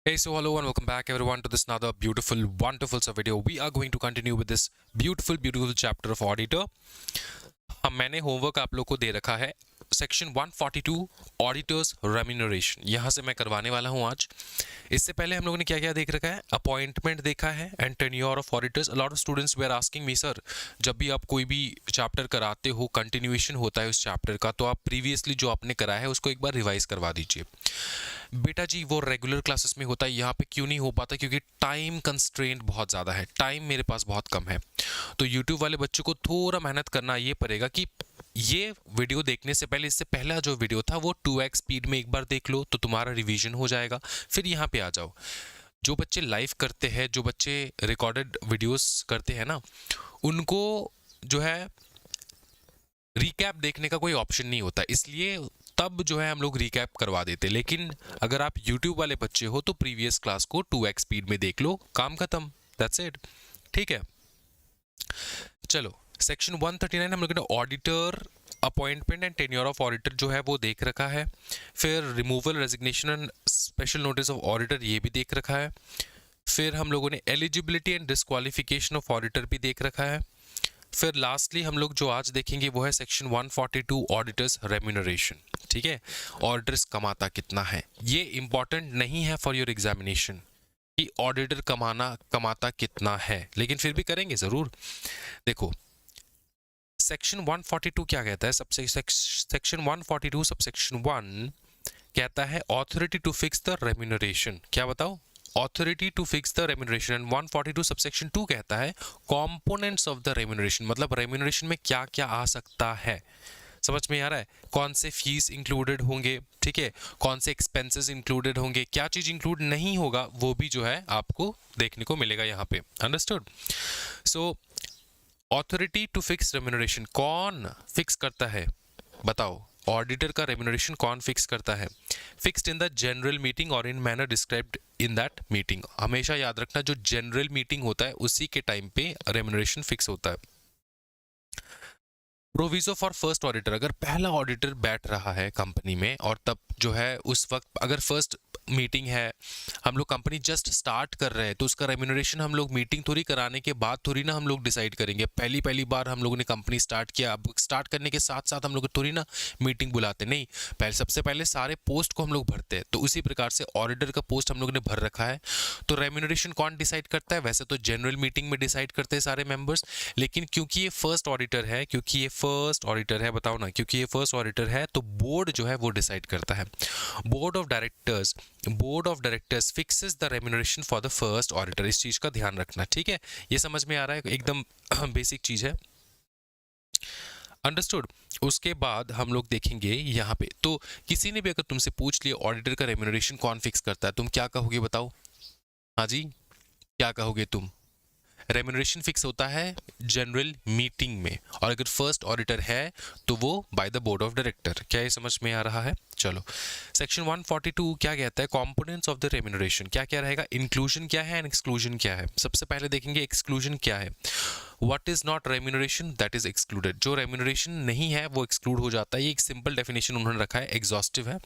Hey, so hello and welcome back everyone to this another beautiful, wonderful video. We are going to continue with this beautiful chapter of auditor. हम मैंने homework आप लोग को दे रखा है section 142 auditors remuneration, यहाँ से मैं करवाने वाला हूँ आज। इससे पहले हम लोगों ने क्या क्या देख रखा है, अपॉइंटमेंट देखा है and tenure of auditors. A lot of students they are asking me sir, जब भी आप कोई भी चैप्टर कराते हो, कंटिन्यूएशन होता है उस चैप्टर का, तो आप प्रीवियसली जो आपने कराया है उसको एक बार रिवाइज करवा दीजिए। बेटा जी वो रेगुलर क्लासेस में होता है, यहाँ पे क्यों नहीं हो पाता? क्योंकि टाइम कंस्ट्रेंट बहुत ज़्यादा है, टाइम मेरे पास बहुत कम है। तो यूट्यूब वाले बच्चों को थोड़ा मेहनत करना ये पड़ेगा कि ये वीडियो देखने से पहले, इससे पहला जो वीडियो था वो 2x स्पीड में एक बार देख लो तो तुम्हारा रिवीजन हो जाएगा। फिर यहाँ पे आ जाओ। जो बच्चे लाइव करते हैं, जो बच्चे रिकॉर्डेड वीडियोस करते हैं ना, उनको जो है रिकैप देखने का कोई ऑप्शन नहीं होता, इसलिए तब जो है हम लोग रिकैप करवा देते। लेकिन अगर आप यूट्यूब वाले बच्चे हो तो प्रीवियस क्लास को 2x स्पीड में देख लो, काम खत्म, दैट्स इट। ठीक है, चलो सेक्शन 139 हम लोग ने auditor appointment and tenure of auditor जो है वो देख रखा है। फिर removal, resignation and special notice of auditor ये भी देख रखा है। फिर हम लोगों ने eligibility and disqualification of auditor भी देख रखा है। फिर लास्टली हम लोग जो आज देखेंगे वो है सेक्शन 142 ऑडिटर्स रेम्यूनरेशन। ठीक है, ऑडिटर्स कमाता कितना है, ये इंपॉर्टेंट नहीं है फॉर योर एग्जामिनेशन कि ऑडिटर कमाता कितना है, लेकिन फिर भी करेंगे जरूर। देखो सेक्शन 142 क्या कहता है, सेक्शन 142 सबसेक्शन 1 कहता है authority to fix the remuneration. क्या बताओ? Authority to fix the remuneration. And 142 subsection 2 कहता है कंपोनेंट्स ऑफ द रेम्यूनरेशन, मतलब रेम्यूनरेशन में क्या क्या आ सकता है। समझ में आ रहा है? कौन से फीस इंक्लूडेड होंगे, ठीक है, कौन से एक्सपेंसेस इंक्लूडेड होंगे, क्या चीज इंक्लूड नहीं होगा वो भी जो है आपको देखने को मिलेगा यहाँ पे। Understood? So authority to fix remuneration कौन फिक्स करता है, बताओ? ऑडिटर का रेम्यूनरेशन कौन फिक्स करता है? Fixed in the general meeting और in manner described in that meeting. हमेशा याद रखना, जो जनरल मीटिंग होता है उसी के टाइम पे रेम्यूनरेशन फिक्स होता है। प्रोविजो फॉर फर्स्ट ऑडिटर, अगर पहला ऑडिटर बैठ रहा है कंपनी में और तब जो है उस वक्त अगर फर्स्ट मीटिंग है, हम लोग कंपनी जस्ट स्टार्ट कर रहे हैं, तो उसका रेम्यूनरेशन हम लोग मीटिंग थोड़ी कराने के बाद थोड़ी ना हम लोग डिसाइड करेंगे। पहली बार हम लोगों ने कंपनी स्टार्ट किया, अब स्टार्ट करने के साथ साथ हम लोग थोड़ी ना मीटिंग बुलाते, नहीं, सबसे पहले सारे पोस्ट को हम लोग भरते हैं। तो उसी प्रकार से ऑडिटर का पोस्ट हम लोग ने भर रखा है, तो रेम्यूनरेशन कौन डिसाइड करता है? वैसे तो जनरल मीटिंग में डिसाइड करते हैं सारे मेंबर्स, लेकिन क्योंकि ये फर्स्ट ऑडिटर है, बताओ ना, क्योंकि ये फर्स्ट ऑडिटर है तो बोर्ड जो है वो डिसाइड करता है। Board of directors fixes the remuneration for the first auditor. इस चीज का ध्यान रखना, ठीक है? ये समझ में आ रहा है? एकदम बेसिक चीज है। अंडरस्टूड? उसके बाद हम लोग देखेंगे यहाँ पे, तो किसी ने भी अगर तुमसे पूछ लिया ऑडिटर का रेम्यूनरेशन कौन फिक्स करता है, तुम क्या कहोगे बताओ? हाँ जी, क्या कहोगे तुम? रेम्यूनरेशन फिक्स होता है जनरल मीटिंग में, और अगर फर्स्ट ऑडिटर है तो वो by the board of director. क्या ये समझ में आ रहा है? चलो सेक्शन 142 क्या कहता है? कंपोनेंट्स ऑफ द रेम्यूनरेशन क्या क्या रहेगा, इंक्लूजन क्या है एंड एक्सक्लूजन क्या है। सबसे पहले देखेंगे एक्सक्लूजन क्या है। What is not remuneration that is excluded, जो रेम्यूनरेशन नहीं है वो एक्सक्लूड हो जाता है। ये एक सिंपल डेफिनेशन उन्होंने रखा है, एग्जॉस्टिव है।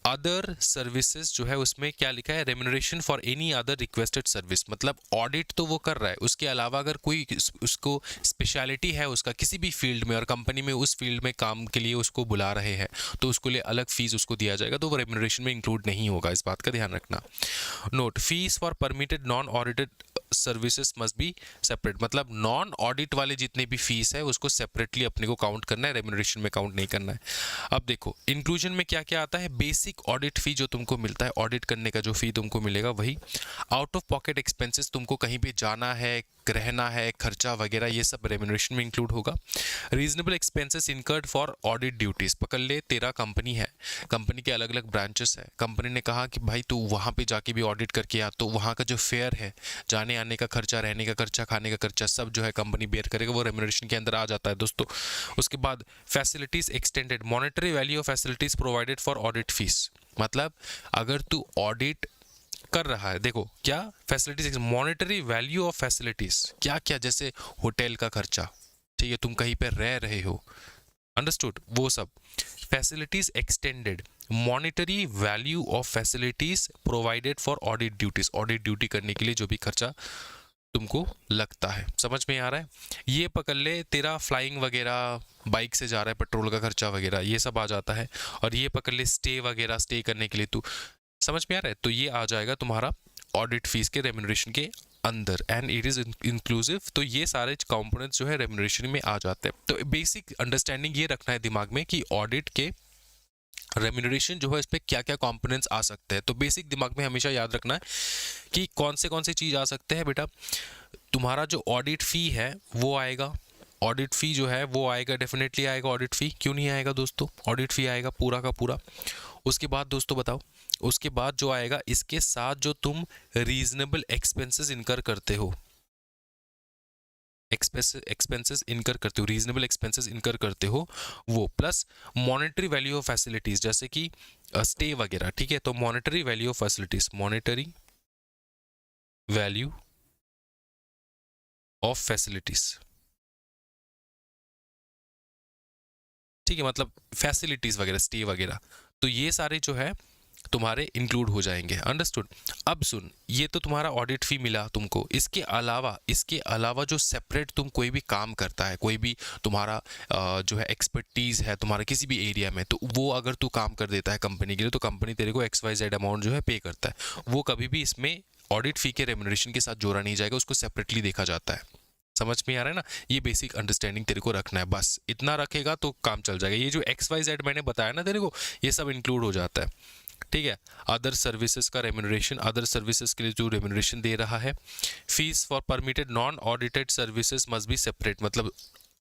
अदर सर्विसेज जो है उसमें क्या लिखा है? Remuneration for any other requested service, मतलब ऑडिट तो वो कर रहा है, उसके अलावा अगर कोई उसको स्पेशलिटी है उसका किसी भी फील्ड में और कंपनी में उस फील्ड में काम के लिए उसको बुला रहे हैं, तो उसको लिए अलग फीस उसको दिया जाएगा, तो वो रेम्यूनरेशन में इंक्लूड नहीं होगा। इस बात का ध्यान रखना। Note, fees for permitted non audited services must be separate, मतलब नॉन ऑडिट वाले जितने भी फीस है उसको सेपरेटली अपने को काउंट करना है, रेम्यूनरेशन में काउंट नहीं करना है। अब देखो इंक्लूजन में क्या क्या आता है। बेसिक ऑडिट फी जो तुमको मिलता है, ऑडिट करने का जो फी तुमको मिलेगा वही। आउट ऑफ पॉकेट एक्सपेंसेस, तुमको कहीं पे जाना है, रहना है, खर्चा वगैरह, ये सब रेम्यूनरेशन में इंक्लूड होगा। Reasonable expenses incurred for audit duties, पकड़ ले तेरा कंपनी है, कंपनी के अलग अलग ब्रांचेस है, कंपनी ने कहा कि भाई तू वहाँ पे जाके भी ऑडिट करके आ, तो वहाँ का जो फेयर है, जाने आने का खर्चा, रहने का खर्चा, खाने का खर्चा, सब जो है कंपनी बेयर करेगा, वो रेम्यूनरेशन के अंदर आ जाता है दोस्तों। उसके बाद facilities extended, monetary value of facilities provided for audit fees, मतलब अगर तू ऑडिट कर रहा है, देखो क्या facilities, monetary value of facilities क्या क्या, जैसे होटल का खर्चा, ठीक है, तुम कहीं पे रह रहे हो, अंडरस्टूड, वो सब। Facilities extended, monetary value of facilities provided for audit duties, audit duty करने के लिए जो भी खर्चा तुमको लगता है। समझ में आ रहा है? ये पकड़ ले, तेरा फ्लाइंग वगैरह, बाइक से जा रहा है, पेट्रोल का खर्चा वगैरह ये सब आ जाता है। और ये पकड़ ले स्टे वगैरह, स्टे करने के लिए तू, समझ में आ रहा है? तो ये आ जाएगा तुम्हारा ऑडिट फीस के रेम्यूनरेशन के अंदर, एंड इट इज इंक्लूसिव। तो ये सारे कंपोनेंट्स जो है रेम्यूनरेशन में आ जाते हैं। तो बेसिक अंडरस्टैंडिंग ये रखना है दिमाग में कि ऑडिट के रेम्यूनरेशन जो है इस पे क्या क्या कंपोनेंट्स आ सकते हैं। तो बेसिक दिमाग में हमेशा याद रखना है कि कौन से चीज आ सकते हैं बेटा। तुम्हारा जो ऑडिट फी है वो आएगा, ऑडिट फी जो है वो आएगा, डेफिनेटली आएगा ऑडिट फी। क्यों नहीं आएगा दोस्तों? ऑडिट फी आएगा पूरा का पूरा। उसके बाद दोस्तों बताओ, उसके बाद जो आएगा, इसके साथ जो तुम रीजनेबल एक्सपेंसेस इनकर करते हो, एक्सपेंसेस इनकर करते हो, रीजनेबल एक्सपेंसेस इनकर करते हो, वो plus monetary value of facilities, जैसे कि स्टे वगैरह। ठीक है, तो monetary value of facilities, monetary value of facilities, ठीक है, मतलब फैसिलिटीज वगैरह, स्टे वगैरह, तो ये सारे जो है तुम्हारे इंक्लूड हो जाएंगे। अंडरस्टूड? अब सुन, ये तो तुम्हारा ऑडिट फी मिला तुमको। इसके अलावा जो सेपरेट तुम कोई भी काम करता है, कोई भी तुम्हारा जो है एक्सपर्टीज है तुम्हारा किसी भी एरिया में, तो वो अगर तू काम कर देता है कंपनी के लिए, तो कंपनी तेरे को XYZ अमाउंट जो है पे करता है। वो कभी भी इसमें ऑडिट फी के रेम्यूनरेशन के साथ जोड़ा नहीं जाएगा, उसको सेपरेटली देखा जाता है। समझ में आ रहा है ना? ये बेसिक अंडरस्टैंडिंग तेरे को रखना है, बस इतना रखेगा तो काम चल जाएगा। ये जो XYZ मैंने बताया ना तेरे को, ये सब इंक्लूड हो जाता है। ठीक है, अदर सर्विसेज का रेम्यूनरेशन, अदर सर्विसेज के लिए जो रेम्यूनरेशन दे रहा है। Fees for permitted non audited services must be separate, मतलब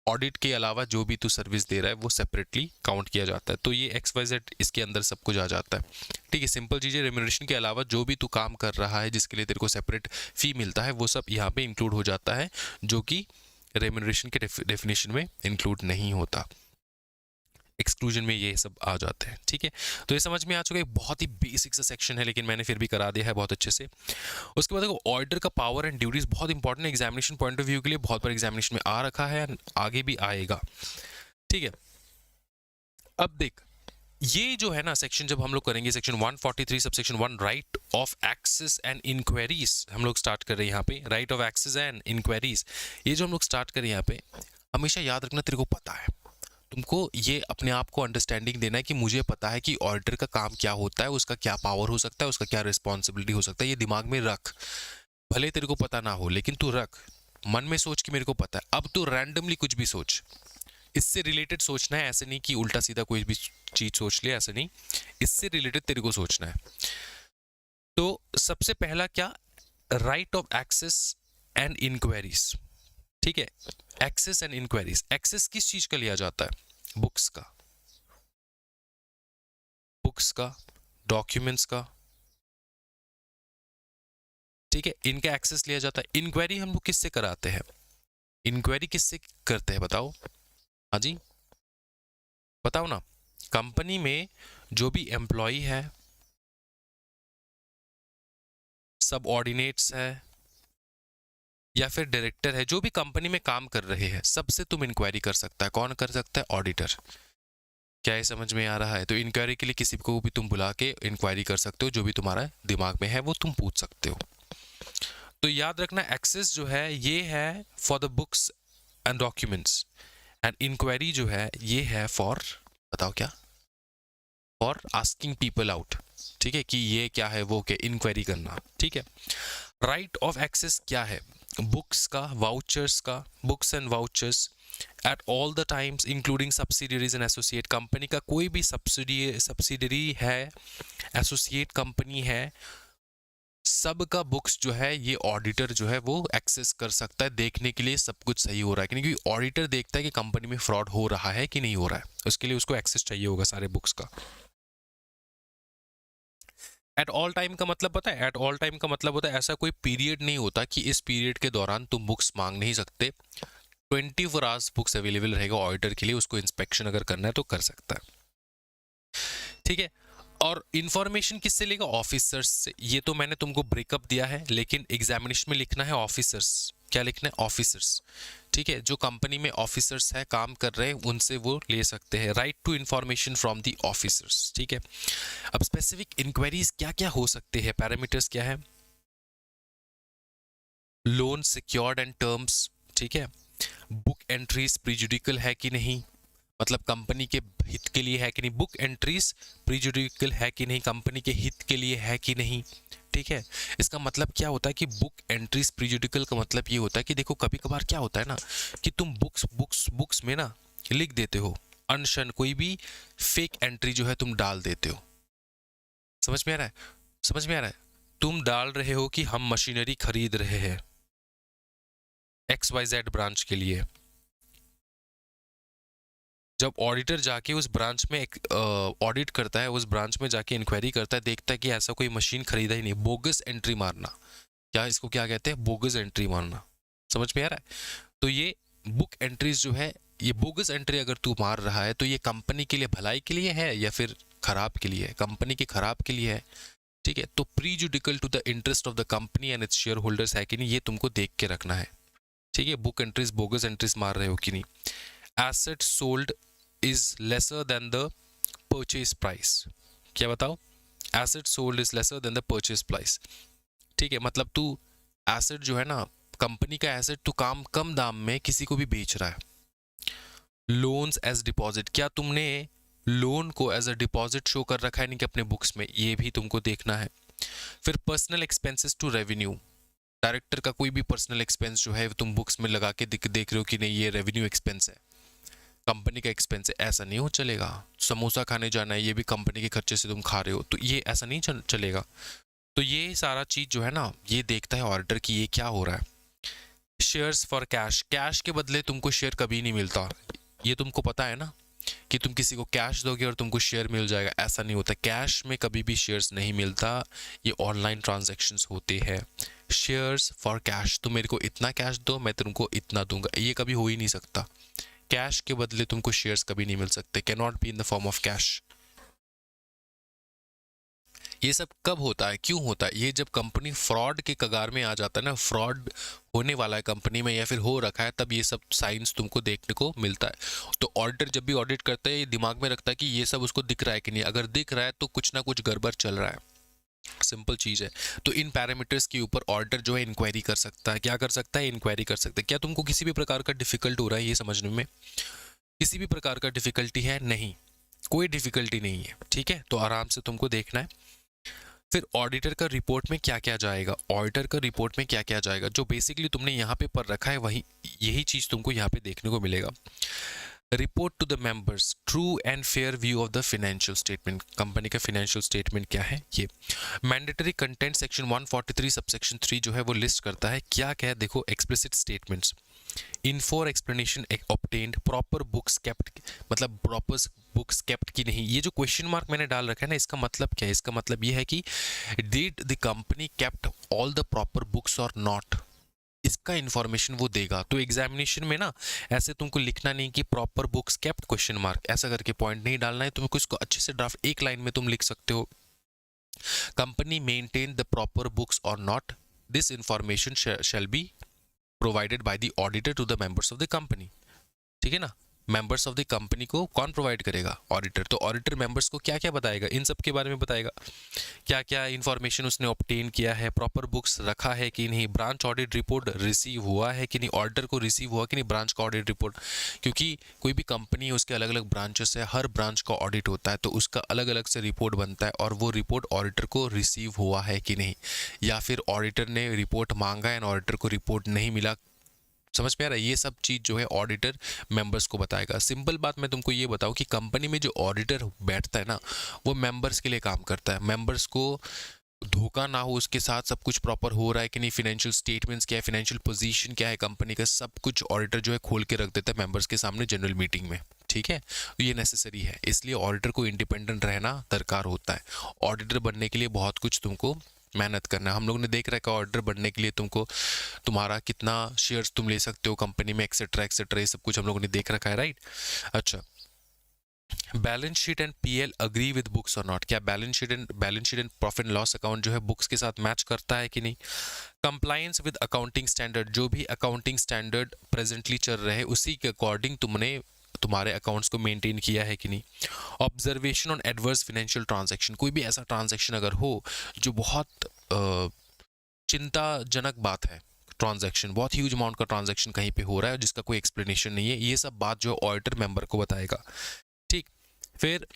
ऑडिट के अलावा जो भी तू सर्विस दे रहा है वो सेपरेटली काउंट किया जाता है। तो ये XYZ इसके अंदर सब कुछ आ जाता है। ठीक है, सिंपल चीज़ें, रेम्यूनरेशन के अलावा जो भी तू काम कर रहा है जिसके लिए तेरे को सेपरेट फी मिलता है, वो सब यहाँ पे इंक्लूड हो जाता है, जो कि रेम्यूनरेशन के डेफिनेशन में इंक्लूड नहीं होता। एक्सक्लूजन में ये सब आ जाते हैं। ठीक है, तो ये समझ में आ चुका है। बहुत ही बेसिक सा सेक्शन है, लेकिन मैंने फिर भी करा दिया है बहुत अच्छे से। उसके बाद देखो, ऑडिटर का पावर एंड ड्यूटीज बहुत इंपॉर्टेंट है एग्जामिनेशन पॉइंट ऑफ व्यू के लिए, बहुत बार एग्जामिनेशन में आ रखा है, आगे भी आएगा। ठीक है, अब देख, ये जो है ना सेक्शन, जब हम लोग करेंगे section 143 subsection 1, right of access and inquiries, हम लोग स्टार्ट कर रहे हैं यहाँ पे, right of access and inquiries. ये जो हम लोग स्टार्ट करें यहाँ पे, हमेशा याद रखना, तेरे को पता है, तुमको ये अपने आप को अंडरस्टैंडिंग देना है कि मुझे पता है कि ऑडिटर का काम क्या होता है, उसका क्या पावर हो सकता है, उसका क्या रिस्पॉन्सिबिलिटी हो सकता है। ये दिमाग में रख, भले तेरे को पता ना हो, लेकिन तू रख, मन में सोच कि मेरे को पता है। अब तू रैंडमली कुछ भी सोच, इससे रिलेटेड सोचना है, ऐसे नहीं कि उल्टा सीधा कोई भी चीज सोच ले, ऐसे नहीं, इससे रिलेटेड तेरे को सोचना है। तो सबसे पहला क्या, right of access and inquiries. ठीक है, एक्सेस एंड इंक्वायरीज, एक्सेस किस चीज का लिया जाता है? बुक्स का, डॉक्यूमेंट्स का। ठीक है, इनका एक्सेस लिया जाता है। इंक्वायरी हम लोग किससे कराते हैं? इंक्वायरी किससे करते हैं बताओ? हाँ जी बताओ ना। कंपनी में जो भी एम्प्लॉय है, सबऑर्डिनेट्स है, या फिर डायरेक्टर है, जो भी कंपनी में काम कर रहे हैं, सबसे तुम इंक्वायरी कर सकता है। कौन कर सकता है? ऑडिटर। क्या ये समझ में आ रहा है? तो इंक्वायरी के लिए किसी को भी तुम बुला के इंक्वायरी कर सकते हो, जो भी तुम्हारा दिमाग में है वो तुम पूछ सकते हो। तो याद रखना, एक्सेस जो है ये है for the books and documents, and inquiry जो है ये है फॉर, बताओ क्या, फॉर आस्किंग पीपल आउट। ठीक है, कि ये क्या है, वो क्या, इंक्वायरी करना। ठीक है, राइट ऑफ एक्सेस क्या है? बुक्स का, वाउचर्स का, books and vouchers at all the times including subsidiaries and associate. Company का कोई भी सब्सिडरी है, एसोसिएट कंपनी है, सब का बुक्स जो है ये ऑडिटर जो है वो एक्सेस कर सकता है, देखने के लिए सब कुछ सही हो रहा है कि नहीं, क्योंकि ऑडिटर देखता है कि कंपनी में फ्रॉड हो रहा है कि नहीं हो रहा है, उसके लिए उसको एक्सेस चाहिए होगा सारे बुक्स का। एट ऑल टाइम का मतलब पता है? एट ऑल टाइम का मतलब होता है ऐसा कोई पीरियड नहीं होता कि इस पीरियड के दौरान तुम बुक्स मांग नहीं सकते। 24 आवर्स बुक्स अवेलेबल रहेगा ऑडिटर के लिए, उसको इंस्पेक्शन अगर करना है तो कर सकता है। ठीक है, और इंफॉर्मेशन किससे लेगा? ऑफिसर्स से। ये तो मैंने तुमको ब्रेकअप दिया है, लेकिन एग्जामिनेशन में लिखना है ऑफिसर्स। क्या लिखना है? ऑफिसर्स। ठीक है, जो कंपनी में ऑफिसर्स है, काम कर रहे हैं, उनसे वो ले सकते हैं। Right to information from the officers. ठीक है, अब स्पेसिफिक इंक्वायरीज क्या क्या हो सकते हैं? पैरामीटर्स क्या है? Loan secured and terms. ठीक है, बुक एंट्रीज प्रीजुडिकल है कि नहीं, मतलब कंपनी के हित के लिए है कि नहीं। बुक एंट्रीज प्रीजुडिकल है कि नहीं, कंपनी के हित के लिए है कि नहीं। ठीक है, इसका मतलब क्या होता है कि बुक एंट्रीज प्रीजुडिकल का मतलब ये होता है कि देखो कभी कभार क्या होता है ना कि तुम बुक्स में ना लिख देते हो अनशन, कोई भी फेक एंट्री जो है तुम डाल देते हो। समझ में आ रहा है? समझ में आ रहा है? तुम डाल रहे हो कि हम मशीनरी खरीद रहे हैं XYZ ब्रांच के लिए। जब ऑडिटर जाके उस ब्रांच में ऑडिट करता है, उस ब्रांच में जाके इंक्वायरी करता है, देखता है कि ऐसा कोई मशीन खरीदा ही नहीं। बोगस एंट्री मारना, क्या इसको क्या कहते हैं? बोगस एंट्री मारना। समझ में आ रहा है? तो ये बुक एंट्रीज जो है, ये बोगस एंट्री अगर तू मार रहा है तो ये कंपनी के लिए भलाई के लिए है या फिर खराब के लिए है? कंपनी के खराब के लिए है। ठीक है, तो prejudicial to the interest of the company and its share holders है कि नहीं, ये तुमको देख के रखना है। ठीक है, बुक एंट्रीज बोगस एंट्रीज मार रहे हो कि नहीं। Asset sold is lesser than the purchase price। क्या बताओ? asset sold is lesser than the purchase price। ठीक है, मतलब तू एसेट जो है ना, कंपनी का एसेट तू कम दाम में किसी को भी बेच रहा है। लोन्स एज डिपॉजिट, क्या तुमने लोन को एज अ डिपॉजिट शो कर रखा है नहीं कि अपने बुक्स में? ये भी तुमको देखना है। फिर personal expenses to revenue, director का कोई भी पर्सनल एक्सपेंस जो है तुम बुक्स में लगा के देख रहे हो कि नहीं ये रेवेन्यू एक्सपेंस है, कंपनी का एक्सपेंस है। ऐसा नहीं हो चलेगा। समोसा खाने जाना है, ये भी कंपनी के खर्चे से तुम खा रहे हो, तो ये ऐसा नहीं चलेगा। तो ये सारा चीज जो है ना, ये देखता है ऑडिटर की ये क्या हो रहा है। शेयर्स फॉर कैश, कैश के बदले तुमको शेयर कभी नहीं मिलता। ये तुमको पता है ना कि तुम किसी को कैश दोगे और तुमको शेयर मिल जाएगा, ऐसा नहीं होता। कैश में कभी भी शेयर्स नहीं मिलता, ये ऑनलाइन ट्रांजैक्शंस होते हैं। शेयर्स फॉर कैश, तुम मेरे को इतना कैश दो, मैं तुमको इतना दूंगा, ये कभी हो ही नहीं सकता। कैश के बदले तुमको शेयर्स कभी नहीं मिल सकते, can not be in the form of cash. ये सब कब होता है, क्यों होता है? ये जब कंपनी फ्रॉड के कगार में आ जाता है ना, फ्रॉड होने वाला है कंपनी में या फिर हो रखा है, तब ये सब साइंस तुमको देखने को मिलता है। तो ऑडिटर जब भी ऑडिट करता है, ये दिमाग में रखता है कि ये सब उसको दिख रहा है कि नहीं। अगर दिख रहा है तो कुछ ना कुछ गड़बड़ चल रहा है, सिंपल चीज है। तो इन पैरामीटर्स के ऊपर ऑडिटर जो है इंक्वायरी कर सकता है। क्या कर सकता है? इंक्वायरी कर सकता है। क्या तुमको किसी भी प्रकार का डिफिकल्ट हो रहा है ये समझने में? किसी भी प्रकार का डिफिकल्टी है? नहीं, कोई डिफिकल्टी नहीं है। ठीक है, तो आराम से तुमको देखना है। फिर ऑडिटर का रिपोर्ट में क्या क्या जाएगा, ऑडिटर का रिपोर्ट में क्या क्या जाएगा, जो बेसिकली तुमने यहाँ पे पढ़ रखा है वही यही चीज तुमको यहाँ पे देखने को मिलेगा। Report to the members true and fair view of the financial statement, company का फाइनेंशियल स्टेटमेंट क्या है ये। मैंडेटरी कंटेंट सेक्शन 143 सबसेक्शन 3 जो है वो लिस्ट करता है क्या क्या है। देखो, explicit statements, in for explanation obtained, proper books kept, मतलब प्रॉपर बुक्स केप्ट की नहीं। ये जो क्वेश्चन मार्क मैंने डाल रखा है ना, इसका मतलब क्या है? इसका मतलब ये है कि did the company kept all the proper books और नॉट, इसका इंफॉर्मेशन वो देगा। तो एग्जामिनेशन में ना ऐसे तुमको लिखना नहीं कि proper books kept question mark, ऐसा करके पॉइंट नहीं डालना है तुमको। इसको अच्छे से ड्राफ्ट एक लाइन में तुम लिख सकते हो, company maintain the proper books और not, this information shall be provided by the auditor to the members of the company. ठीक है ना, मेंबर्स ऑफ द कंपनी को कौन प्रोवाइड करेगा? ऑडिटर। तो ऑडिटर मेंबर्स को क्या क्या बताएगा? इन सब के बारे में बताएगा, क्या क्या इंफॉर्मेशन उसने ऑब्टेन किया है, प्रॉपर बुक्स रखा है कि नहीं, ब्रांच ऑडिट रिपोर्ट रिसीव हुआ है कि नहीं, ऑडिटर को रिसीव हुआ कि नहीं ब्रांच का ऑडिट रिपोर्ट। क्योंकि कोई भी कंपनी है उसके अलग अलग ब्रांचेस है, हर ब्रांच का ऑडिट होता है, तो उसका अलग अलग से रिपोर्ट बनता है, और वो रिपोर्ट ऑडिटर को रिसीव हुआ है कि नहीं, या फिर ऑडिटर ने रिपोर्ट मांगा एंड ऑडिटर को रिपोर्ट नहीं मिला। समझ में आ रहा है? ये सब चीज जो है ऑडिटर मेंबर्स को बताएगा। सिंपल बात मैं तुमको ये बताऊं कि कंपनी में जो ऑडिटर बैठता है ना, वो मेंबर्स के लिए काम करता है। मेंबर्स को धोखा ना हो, उसके साथ सब कुछ प्रॉपर हो रहा है कि नहीं, फाइनेंशियल स्टेटमेंट्स क्या है, फाइनेंशियल पोजीशन क्या है कंपनी का, सब कुछ ऑडिटर जो है खोल के रख देता है मेंबर्स के सामने जनरल मीटिंग में। ठीक है, तो ये नेसेसरी है, इसलिए ऑडिटर को इंडिपेंडेंट रहना दरकार होता है। ऑडिटर बनने के लिए बहुत कुछ तुमको मेहनत करना है। हम लोग ने देख रखा है ऑर्डर बढ़ने के लिए तुमको तुम्हारा कितना शेयर्स तुम ले सकते हो कंपनी में, एक्सेट्रा एक्सेट्रा, ये सब कुछ हम लोगों ने देख रखा है, राइट। अच्छा, balance sheet and PL agree with books और नॉट, क्या balance sheet and profit and loss account जो है बुक्स के साथ मैच करता है कि नहीं। कंप्लायंस विद अकाउंटिंग स्टैंडर्ड, जो भी अकाउंटिंग स्टैंडर्ड प्रेजेंटली चल रहे हैं उसी के अकॉर्डिंग तुमने तुम्हारे अकाउंट्स को मेंटेन किया है कि नहीं। Observation on adverse financial transaction, कोई भी ऐसा ट्रांजैक्शन अगर हो जो बहुत चिंताजनक बात है, ट्रांजैक्शन बहुत ह्यूज अमाउंट का ट्रांजैक्शन कहीं पे हो रहा है जिसका कोई एक्सप्लेनेशन नहीं है, ये सब बात जो ऑडिटर मेंबर को बताएगा। ठीक, फिर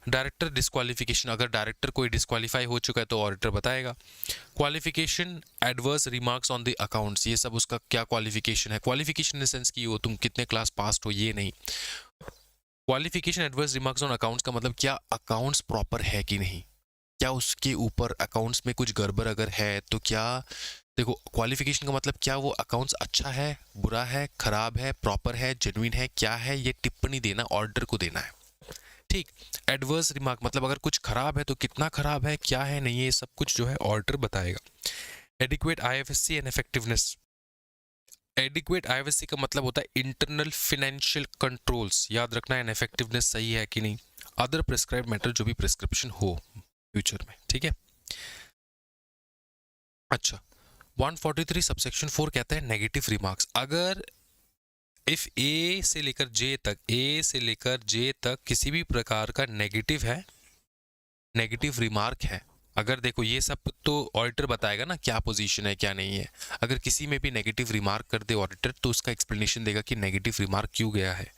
डायरेक्टर डिस्क्वालिफिकेशन, अगर डायरेक्टर कोई डिस्क्वालीफाई हो चुका है तो ऑडिटर बताएगा। Qualification adverse remarks on the accounts, ये सब उसका क्या क्वालिफिकेशन है, क्वालिफिकेशन इन द सेंस की हो तुम कितने क्लास पास हो ये नहीं। Qualification adverse remarks on accounts का मतलब क्या अकाउंट्स प्रॉपर है कि नहीं, क्या उसके ऊपर अकाउंट्स में कुछ गड़बड़ अगर है तो क्या, देखो क्वालिफिकेशन का मतलब क्या वो अकाउंट्स अच्छा है, बुरा है, खराब है, प्रॉपर है, जेन्युइन है, क्या है, ये टिप्पणी देना ऑडिटर को देना है। ठीक, एडवर्स रिमार्क मतलब अगर कुछ खराब है तो कितना खराब है, क्या है, नहीं है, ये सब कुछ जो है ऑडिटर बताएगा। Adequate IFSC and effectiveness, adequate IFSC का मतलब होता है इंटरनल फाइनेंशियल कंट्रोल्स, याद रखना है, इफेक्टिवनेस सही है कि नहीं। अदर प्रिस्क्राइब मैटर, जो भी प्रिस्क्रिप्शन हो फ्यूचर में, ठीक है। अच्छा, 143 सबसेक्शन 4 कहता है नेगेटिव रिमार्क्स, अगर इफ ए से लेकर जे तक किसी भी प्रकार का नेगेटिव है, नेगेटिव रिमार्क है, अगर देखो ये सब तो ऑडिटर बताएगा ना क्या पोजीशन है क्या नहीं है, अगर किसी में भी नेगेटिव रिमार्क कर दे ऑडिटर तो उसका एक्सप्लेनेशन देगा कि नेगेटिव रिमार्क क्यों गया है।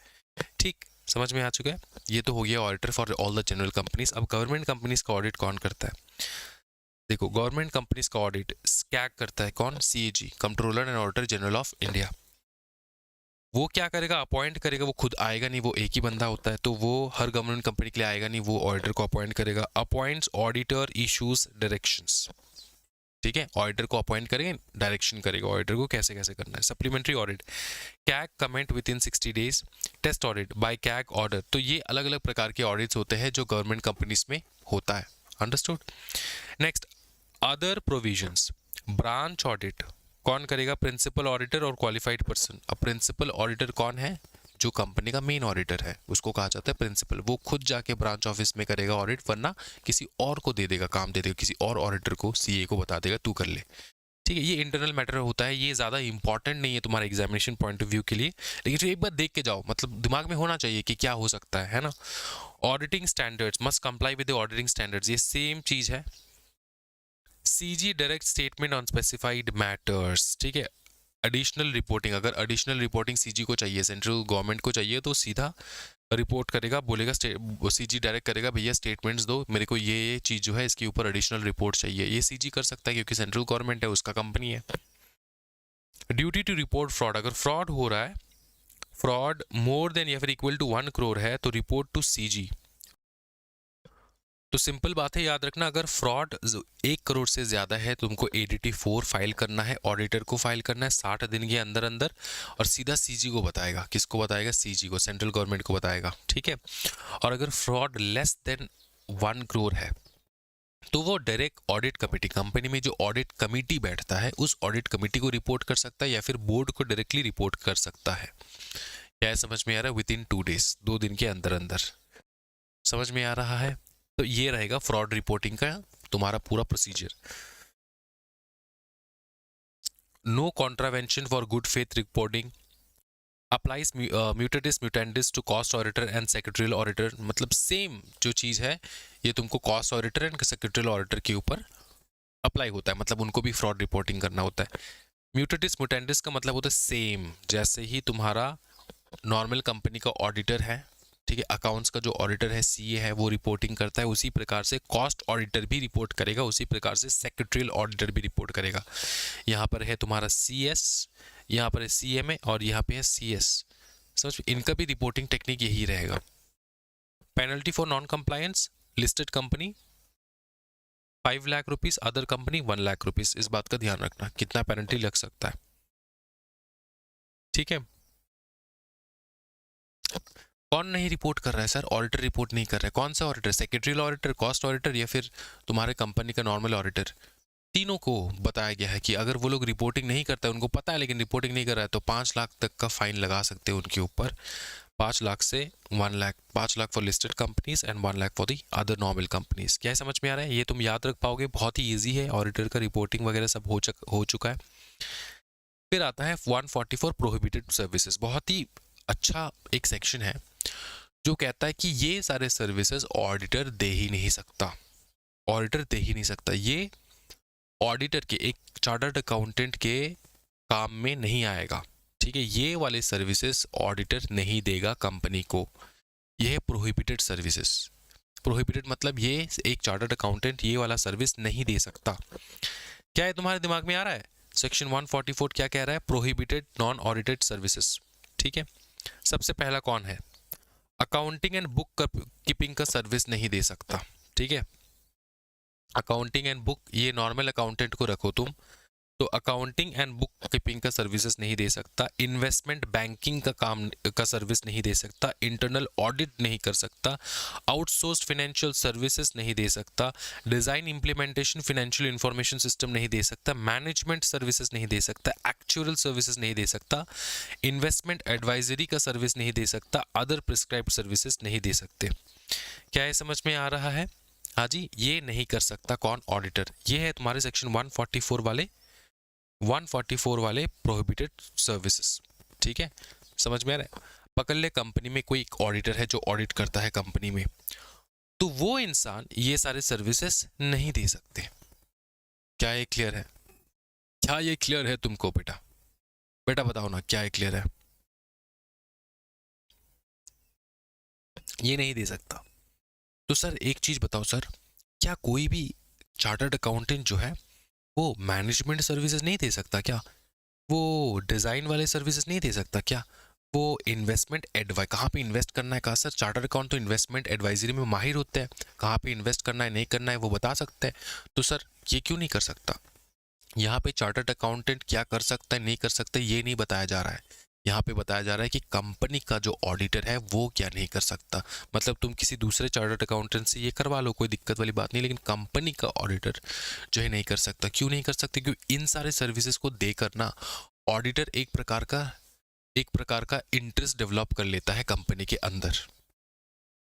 ठीक, समझ में आ चुका है। ये तो हो गया auditor for all the general companies. अब गवर्नमेंट कंपनीज का ऑडिट कौन करता है, देखो गवर्नमेंट कंपनीज का ऑडिट स्कैग करता है कौन, CAG, controller and auditor general of India. वो क्या करेगा, अपॉइंट करेगा, वो खुद आएगा नहीं, वो एक ही बंदा होता है तो वो हर गवर्नमेंट कंपनी के लिए आएगा नहीं, वो ऑडिटर को अपॉइंट करेगा। अपॉइंट्स ऑडिटर, इश्यूज डायरेक्शंस, ठीक है, ऑडिटर को अपॉइंट करेंगे, डायरेक्शन करेगा ऑडिटर को कैसे कैसे करना है। Supplementary audit, CAG comment within 60 days, test audit by CAG order, तो ये अलग अलग प्रकार के ऑडिट्स होते हैं जो गवर्नमेंट कंपनीज में होता है। Understood. Next, other provisions, branch audit कौन करेगा, प्रिंसिपल ऑडिटर और क्वालिफाइड पर्सन। अब प्रिंसिपल ऑडिटर कौन है, जो कंपनी का मेन ऑडिटर है उसको कहा जाता है प्रिंसिपल, वो खुद जाके ब्रांच ऑफिस में करेगा ऑडिट, वरना किसी और को दे देगा, काम दे देगा किसी और ऑडिटर को, सीए को बता देगा तू कर ले। ठीक है, ये इंटरनल मैटर होता है, ये ज़्यादा इंपॉर्टेंट नहीं है तुम्हारे एग्जामिनेशन पॉइंट ऑफ व्यू के लिए, लेकिन फिर एक बार देख के जाओ, मतलब दिमाग में होना चाहिए कि क्या हो सकता है ना। Auditing standards, must comply with the auditing standards, ये सेम चीज़ है। CG direct statement on specified matters, ठीक है। एडिशनल रिपोर्टिंग, अगर एडिशनल रिपोर्टिंग सीजी को चाहिए, सेंट्रल गवर्नमेंट को चाहिए, तो सीधा रिपोर्ट करेगा, बोलेगा सीजी डायरेक्ट करेगा भैया स्टेटमेंट्स दो मेरे को, ये चीज़ जो है इसके ऊपर एडिशनल रिपोर्ट चाहिए, ये सीजी कर सकता है क्योंकि सेंट्रल गवर्नमेंट है, उसका कंपनी है। ड्यूटी टू रिपोर्ट फ्रॉड, अगर फ्रॉड हो रहा है, फ्रॉड मोर देन या फिर इक्वल टू 1 करोड़ है तो रिपोर्ट टू सीजी। तो सिंपल बात है, याद रखना, अगर फ्रॉड 1 करोड़ से ज़्यादा है तो तुमको ADT 4 फाइल करना है, ऑडिटर को फाइल करना है 60 दिन के अंदर अंदर, और सीधा सीजी को बताएगा, किसको बताएगा, सीजी को, सेंट्रल गवर्नमेंट को बताएगा, ठीक है। और अगर फ्रॉड लेस देन 1 करोड़ है तो वो डायरेक्ट ऑडिट कमेटी, कंपनी में जो ऑडिट कमेटी बैठता है उस ऑडिट कमेटी को रिपोर्ट कर सकता है या फिर बोर्ड को डायरेक्टली रिपोर्ट कर सकता है। क्या समझ में आ रहा है, विद इन 2 डेज, 2 दिन के अंदर अंदर, समझ में आ रहा है। तो ये रहेगा फ्रॉड रिपोर्टिंग का तुम्हारा पूरा प्रोसीजर। No contravention for good faith reporting, applies mutatis mutandis to cost auditor and secretarial auditor, मतलब सेम जो चीज़ है ये तुमको cost auditor and secretarial auditor के ऊपर अप्लाई होता है, मतलब उनको भी फ्रॉड रिपोर्टिंग करना होता है। म्यूटेटिस म्यूटेंडिस का मतलब होता है सेम, जैसे ही तुम्हारा नॉर्मल कंपनी का ऑडिटर है, ठीक है, अकाउंट्स का जो ऑडिटर है सीए है वो रिपोर्टिंग करता है, उसी प्रकार से कॉस्ट ऑडिटर भी रिपोर्ट करेगा, उसी प्रकार से सेक्रेटरियल ऑडिटर भी रिपोर्ट करेगा। यहाँ पर है तुम्हारा सीएस, यहाँ पर है सीएमए और यहाँ पे है सीएस, समझ, इनका भी रिपोर्टिंग टेक्निक यही रहेगा। Penalty for non compliance, listed company 5 lakh rupees, other company 1 lakh rupees, इस बात का ध्यान रखना कितना पेनल्टी लग सकता है, ठीक है। कौन नहीं रिपोर्ट कर रहा है सर, ऑडिटर रिपोर्ट नहीं कर रहा है, कौन सा auditor, secretarial auditor, cost auditor या फिर तुम्हारे कंपनी का नॉर्मल ऑडिटर, तीनों को बताया गया है कि अगर वो लोग रिपोर्टिंग नहीं करते, उनको पता है लेकिन रिपोर्टिंग नहीं कर रहा है तो 5 लाख तक का फाइन लगा सकते हैं उनके ऊपर, 5 लाख से 1 lakh, 5 lakh for listed companies and 1 lakh for the other normal companies. क्या समझ में आ रहा है? ये तुम याद रख पाओगे, बहुत ही ईजी है, ऑडिटर का रिपोर्टिंग वगैरह सब हो चुका है। फिर आता है 144 प्रोहिबिटेड सर्विसेज। बहुत ही अच्छा एक सेक्शन है जो कहता है कि ये सारे सर्विसेज ऑडिटर दे ही नहीं सकता, ऑडिटर दे ही नहीं सकता। ये ऑडिटर के, एक चार्टर्ड अकाउंटेंट के काम में नहीं आएगा, ठीक है। ये वाले सर्विसेज ऑडिटर नहीं देगा कंपनी को, ये है प्रोहिबिटेड सर्विसेज। प्रोहिबिटेड मतलब ये एक चार्टर्ड अकाउंटेंट ये वाला सर्विस नहीं दे सकता। क्या है तुम्हारे दिमाग में आ रहा है? सेक्शन 144 क्या कह रहा है? प्रोहिबिटेड नॉन ऑडिटेड सर्विसेज, ठीक है। सबसे पहला कौन है? अकाउंटिंग एंड बुक कीपिंग का सर्विस नहीं दे सकता, ठीक है। अकाउंटिंग एंड बुक, ये नॉर्मल अकाउंटेंट को रखो तुम, तो अकाउंटिंग एंड बुक कीपिंग का सर्विसेज नहीं दे सकता। इन्वेस्टमेंट बैंकिंग का काम का सर्विस नहीं दे सकता। इंटरनल ऑडिट नहीं कर सकता। आउटसोर्स्ड फाइनेंशियल सर्विसेज नहीं दे सकता। Design implementation financial information system नहीं दे सकता। मैनेजमेंट सर्विसेज नहीं दे सकता। एक्चुअल सर्विसेज नहीं दे सकता। इन्वेस्टमेंट एडवाइजरी का सर्विस नहीं दे सकता। अदर प्रिस्क्राइब्ड सर्विसेज नहीं दे सकते। क्या ये समझ में आ रहा है? हाँ जी, ये नहीं कर सकता कौन? ऑडिटर। ये है तुम्हारे सेक्शन 144 वाले प्रोहिबिटेड सर्विसेज, ठीक है। समझ में आ रहा है? पकड़ ले कंपनी में कोई ऑडिटर है जो ऑडिट करता है कंपनी में, तो वो इंसान ये सारे सर्विसेज नहीं दे सकते। क्या ये क्लियर है? क्या ये क्लियर है तुमको बेटा? बेटा बताओ ना, क्या ये क्लियर है? ये नहीं दे सकता। तो सर एक चीज बताओ सर, क्या कोई भी चार्टर्ड अकाउंटेंट जो है वो मैनेजमेंट सर्विसेज नहीं दे सकता क्या? वो डिज़ाइन वाले सर्विसेज नहीं दे सकता क्या? वो इन्वेस्टमेंट एडवाइस, कहाँ पे इन्वेस्ट करना है, कहाँ सर चार्टर्ड अकाउंट तो इन्वेस्टमेंट एडवाइजरी में माहिर होते हैं, कहाँ पे इन्वेस्ट करना है नहीं करना है वो बता सकते हैं। तो सर ये क्यों नहीं कर सकता? यहाँ पे चार्टर्ड अकाउंटेंट क्या कर सकता है नहीं कर सकता ये नहीं बताया जा रहा है। यहाँ पे बताया जा रहा है कि कंपनी का जो ऑडिटर है वो क्या नहीं कर सकता। मतलब तुम किसी दूसरे चार्टर्ड अकाउंटेंट से ये करवा लो, कोई दिक्कत वाली बात नहीं, लेकिन कंपनी का ऑडिटर जो है नहीं कर सकता। क्यों नहीं कर सकते? क्योंकि इन सारे सर्विसेज को देकर ना ऑडिटर एक प्रकार का इंटरेस्ट डेवलप कर लेता है कंपनी के अंदर।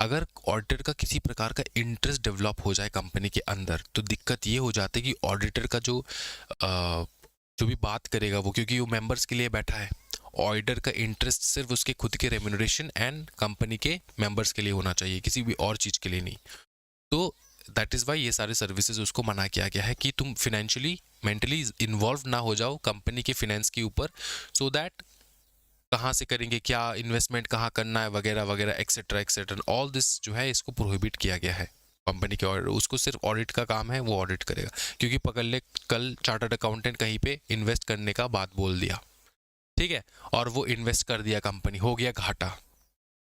अगर ऑडिटर का किसी प्रकार का इंटरेस्ट डेवलप हो जाए कंपनी के अंदर तो दिक्कत ये हो जाती है कि ऑडिटर का जो भी बात करेगा वो, क्योंकि वो मेंबर्स के लिए बैठा है, ऑडिटर का इंटरेस्ट सिर्फ उसके खुद के रेम्यूनरेशन एंड कंपनी के मेंबर्स के लिए होना चाहिए, किसी भी और चीज़ के लिए नहीं। तो दैट इज़ वाई ये सारे सर्विसेज उसको मना किया गया है कि तुम फिनेंशियली मेंटली इन्वॉल्व ना हो जाओ कंपनी के फिनेंस के ऊपर, सो दैट कहाँ से करेंगे, क्या इन्वेस्टमेंट कहाँ करना है वगैरह वगैरह एक्सेट्रा एक्सेट्रा, ऑल दिस जो है इसको प्रोहिबिट किया गया है कंपनी के ऑडिटर। उसको सिर्फ ऑडिट का काम है, वो ऑडिट करेगा। क्योंकि पकड़ ले कल चार्टर्ड अकाउंटेंट कहीं पे इन्वेस्ट करने का बात बोल दिया, ठीक है, और वो इन्वेस्ट कर दिया, कंपनी हो गया घाटा,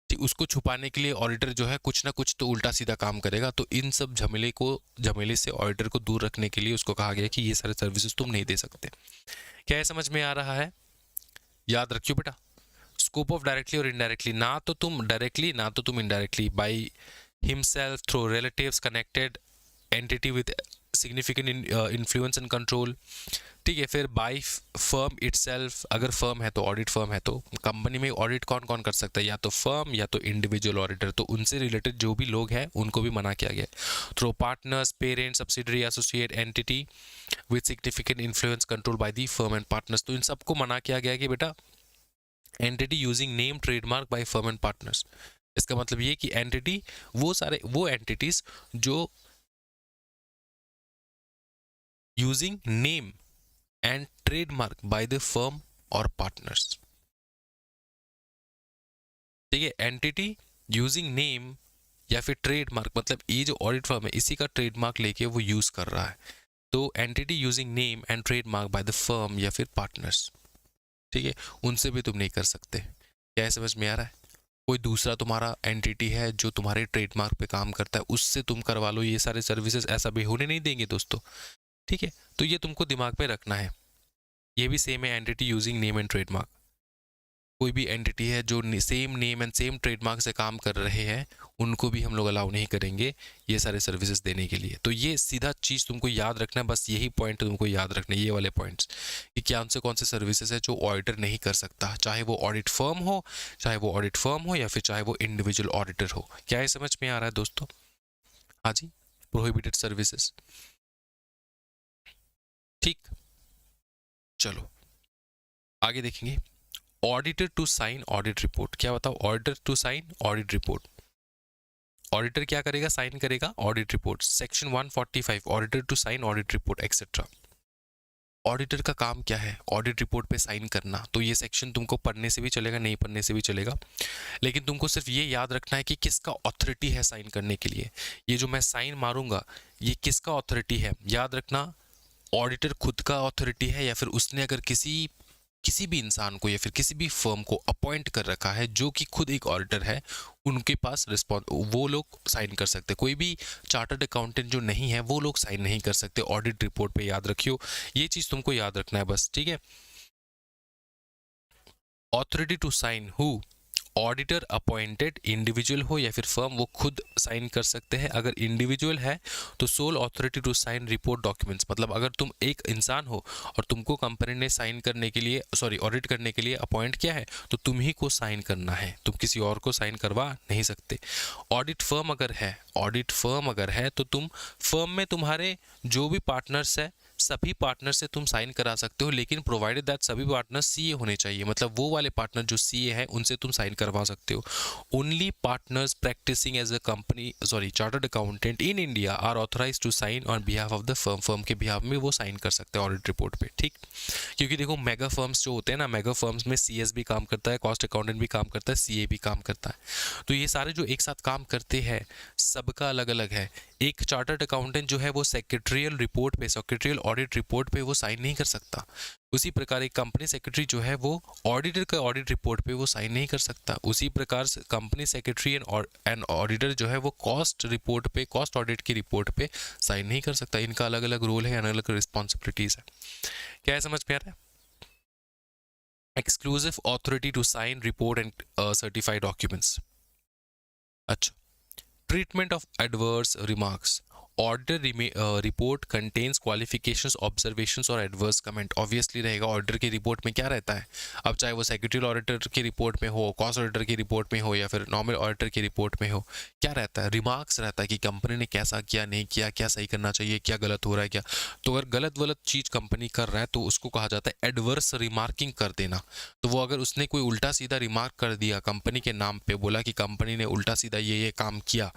ठीक, उसको छुपाने के लिए ऑडिटर जो है कुछ ना कुछ तो उल्टा सीधा काम करेगा। तो इन सब झमेले से ऑडिटर को दूर रखने के लिए उसको कहा गया कि ये सारे सर्विसेज तुम नहीं दे सकते। क्या ये समझ में आ रहा है? याद रखियो बेटा, स्कोप ऑफ डायरेक्टली और इनडायरेक्टली, ना तो तुम डायरेक्टली ना तो तुम indirectly, by himself, through relatives, connected entity with significant influence and control, ठीक है। फिर बाय फर्म इटसेल्फ, अगर फर्म है तो ऑडिट फर्म है तो कंपनी में ऑडिट कौन कौन कर सकता है, या तो फर्म या तो इंडिविजुअल ऑडिटर, तो उनसे रिलेटेड जो भी लोग हैं उनको भी मना किया गया। Through partners, parent, subsidiary, associate entity with significant influence control by the firm and partners, तो इन सबको मना किया गया कि बेटा entity using name trademark by firm and partners. इसका मतलब ये कि एंटिटी, वो एंटिटीज जो using name and trademark by the firm और पार्टनर्स, ठीक है। एंटिटी यूजिंग नेम या फिर ट्रेडमार्क, मतलब ये जो ऑडिट फर्म है इसी का ट्रेडमार्क लेके वो यूज कर रहा है, तो entity using name and trademark by the firm या फिर पार्टनर्स, ठीक है, उनसे भी तुम नहीं कर सकते। क्या समझ में आ रहा है? कोई दूसरा तुम्हारा एंटिटी है जो तुम्हारे ट्रेडमार्क पे काम करता है, उससे तुम करवा लो ये सारे सर्विसेज, ऐसा भी होने नहीं देंगे दोस्तों, ठीक है। तो ये तुमको दिमाग में रखना है। ये भी सेम है, entity using name and trademark. कोई भी एंटिटी है जो same name and same trademark से काम कर रहे हैं, उनको भी हम लोग अलाउ नहीं करेंगे ये सारे सर्विसेज देने के लिए। तो ये सीधा चीज़ तुमको याद रखना है, बस यही पॉइंट तुमको याद रखना है, ये वाले पॉइंट्स, कि कौन से सर्विसेज है जो ऑडिटर नहीं कर सकता, चाहे वो ऑडिट फर्म हो या फिर चाहे वो इंडिविजुअल ऑडिटर हो। क्या ये समझ में आ रहा है दोस्तों? हाँ जी, प्रोहिबिटेड सर्विसेज। ठीक, चलो आगे देखेंगे। Auditor to sign audit report, क्या बताओ? Auditor to sign audit report, auditor क्या करेगा? साइन करेगा audit report. Section 145, auditor to sign audit report etcetera. Auditor का काम क्या है? ऑडिट रिपोर्ट पे साइन करना। तो ये सेक्शन तुमको पढ़ने से भी चलेगा, नहीं पढ़ने से भी चलेगा, लेकिन तुमको सिर्फ ये याद रखना है कि किसका ऑथोरिटी है साइन करने के लिए। ये जो मैं साइन मारूंगा, ये किसका ऑथोरिटी है? याद रखना, ऑडिटर खुद का ऑथोरिटी है या फिर उसने अगर किसी भी इंसान को या फिर किसी भी फर्म को अपॉइंट कर रखा है जो कि खुद एक ऑडिटर है, उनके पास वो लोग साइन कर सकते हैं। कोई भी चार्टर्ड अकाउंटेंट जो नहीं है वो लोग साइन नहीं कर सकते ऑडिट रिपोर्ट पे, याद रखियो, ये चीज तुमको याद रखना है बस, ठीक है। Authority to sign who? Auditor appointed individual हो या फिर फर्म, वो खुद साइन कर सकते हैं। अगर इंडिविजुअल है तो sole authority to sign report documents, मतलब अगर तुम एक इंसान हो और तुमको कंपनी ने साइन करने के लिए, ऑडिट करने के लिए अपॉइंट किया है, तो तुम ही को साइन करना है, तुम किसी और को साइन करवा नहीं सकते। ऑडिट फर्म अगर है तो तुम फर्म में तुम्हारे जो भी पार्टनर्स है, सभी पार्टनर से तुम साइन करा सकते हो, लेकिन प्रोवाइडेड दैट सभी पार्टनर सीए होने चाहिए, मतलब वो वाले पार्टनर जो सीए हैं उनसे तुम साइन करवा सकते हो। Only partners practising as a company chartered accountant in India are authorise to sign on behalf of the firm के बिहाफ में वो साइन कर सकते हैं ऑडिट रिपोर्ट पे, ठीक। क्योंकि देखो मेगा फर्म्स जो होते हैं ना, मेगा फर्म्स में सीएस भी काम करता है, कॉस्ट अकाउंटेंट भी काम करता है, सीए भी काम करता है। तो ये सारे जो एक साथ काम करते हैं सबका अलग अलग है। एक चार्टर्ड अकाउंटेंट जो है वो सेक्रेटरियल ऑडिट रिपोर्ट पे वो साइन नहीं कर सकता। उसी प्रकार एक कंपनी सेक्रेटरी जो है वो ऑडिटर का ऑडिट रिपोर्ट पे वो साइन नहीं कर सकता। उसी प्रकार से कंपनी सेक्रेटरी एंड ऑडिटर जो है वो कॉस्ट ऑडिट की रिपोर्ट पे साइन नहीं कर सकता। इनका अलग अलग रोल है, अलग अलग रिस्पॉन्सिबिलिटीज है। क्या है, समझ में आ रहा है? Exclusive authority to sign report and certified documents. अच्छा, treatment of adverse remarks. Auditor report contains qualifications, observations और एडवर्स कमेंट। ऑब्वियसली रहेगा, ऑडिटर की रिपोर्ट में क्या रहता है, अब चाहे वो सेक्रेटरी ऑडिटर की रिपोर्ट में हो, कॉस्ट ऑडिटर की रिपोर्ट में हो या फिर नॉर्मल ऑडिटर की रिपोर्ट में हो, क्या रहता है? रिमार्क्स रहता है कि कंपनी ने कैसा किया, नहीं किया, क्या सही करना चाहिए, क्या गलत हो रहा है, क्या। तो अगर गलत चीज कंपनी कर रहा है तो उसको कहा जाता है एडवर्स रिमार्किंग कर देना। तो वो अगर उसने कोई उल्टा सीधा रिमार्क कर दिया कंपनी के नाम पे, बोला कि कंपनी ने उल्टा सीधा ये काम किया,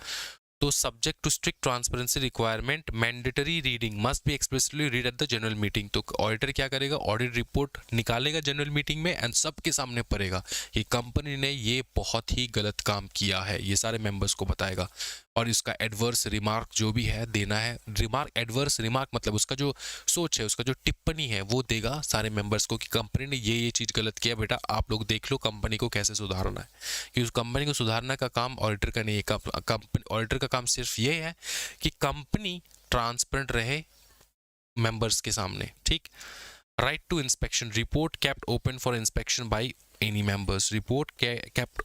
तो subject to strict transparency requirement mandatory reading must be expressly read at the general meeting. तो ऑडिटर क्या करेगा? ऑडिट रिपोर्ट निकालेगा जनरल मीटिंग में एंड सबके सामने पढ़ेगा कि कंपनी ने ये बहुत ही गलत काम किया है, ये सारे मेंबर्स को बताएगा। और इसका एडवर्स रिमार्क जो भी है देना है, एडवर्स रिमार्क मतलब उसका जो सोच है, उसका जो टिप्पणी है वो देगा सारे मेंबर्स को कि कंपनी ने ये चीज़ गलत किया, बेटा आप लोग देख लो कंपनी को कैसे सुधारना है। कि उस कंपनी को सुधारना का काम ऑडिटर का नहीं है। ऑडिटर का काम सिर्फ ये है कि कंपनी ट्रांसपेरेंट रहे मेंबर्स के सामने, ठीक। Right to inspection, report kept open for inspection by any members. Report kept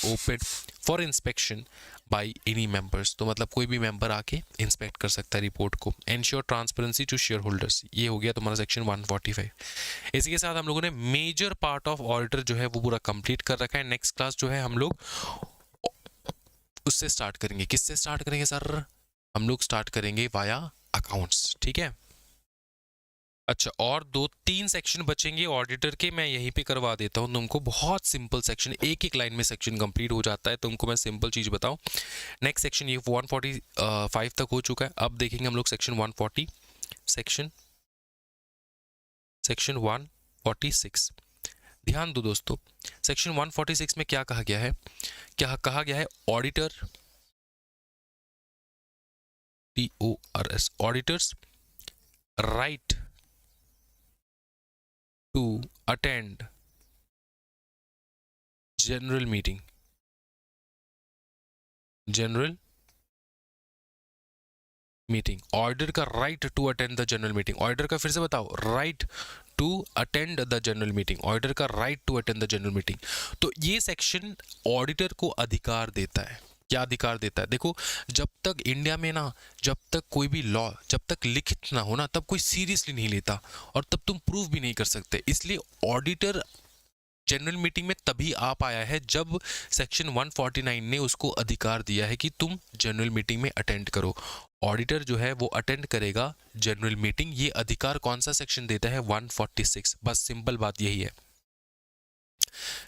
open for inspection by any members, तो मतलब कोई भी मेंबर आके इंस्पेक्ट कर सकता है रिपोर्ट को। Ensure transparency to shareholders, ये हो गया तुम्हारा सेक्शन 145। इसी के साथ हम लोगों ने मेजर पार्ट ऑफ ऑडिटर जो है वो पूरा कंप्लीट कर रखा है। नेक्स्ट क्लास जो है हम लोग उससे स्टार्ट करेंगे। किससे स्टार्ट करेंगे सर? हम लोग स्टार्ट करेंगे वाया अकाउंट्स, ठीक है। अच्छा, और 2-3 सेक्शन बचेंगे ऑडिटर के, मैं यहीं पे करवा देता हूँ तुमको। बहुत सिंपल सेक्शन, एक लाइन में सेक्शन कंप्लीट हो जाता है। तुमको मैं सिंपल चीज बताऊं, नेक्स्ट सेक्शन ये 145 तक हो चुका है। अब देखेंगे हम लोग सेक्शन 140, सेक्शन 146। ध्यान दो दोस्तों, सेक्शन 146 में क्या कहा गया है? Auditor, TORS, auditors right to attend general meeting order का right to attend the general meeting. Order का फिर से बताओ, right to attend the general meeting, auditor का right to attend the general meeting. तो ये सेक्शन ऑडिटर को अधिकार देता है। क्या अधिकार देता है? देखो, जब तक इंडिया में ना, जब तक कोई भी लॉ जब तक लिखित ना हो ना, तब कोई सीरियसली नहीं लेता और तब तुम प्रूव भी नहीं कर सकते। इसलिए ऑडिटर जनरल मीटिंग में तभी आ पाया है जब सेक्शन 149 ने उसको अधिकार दिया है कि तुम जनरल मीटिंग में अटेंड करो। ऑडिटर जो है वो अटेंड करेगा जनरल मीटिंग। ये अधिकार कौन सा सेक्शन देता है? 146। बस सिंपल बात यही है।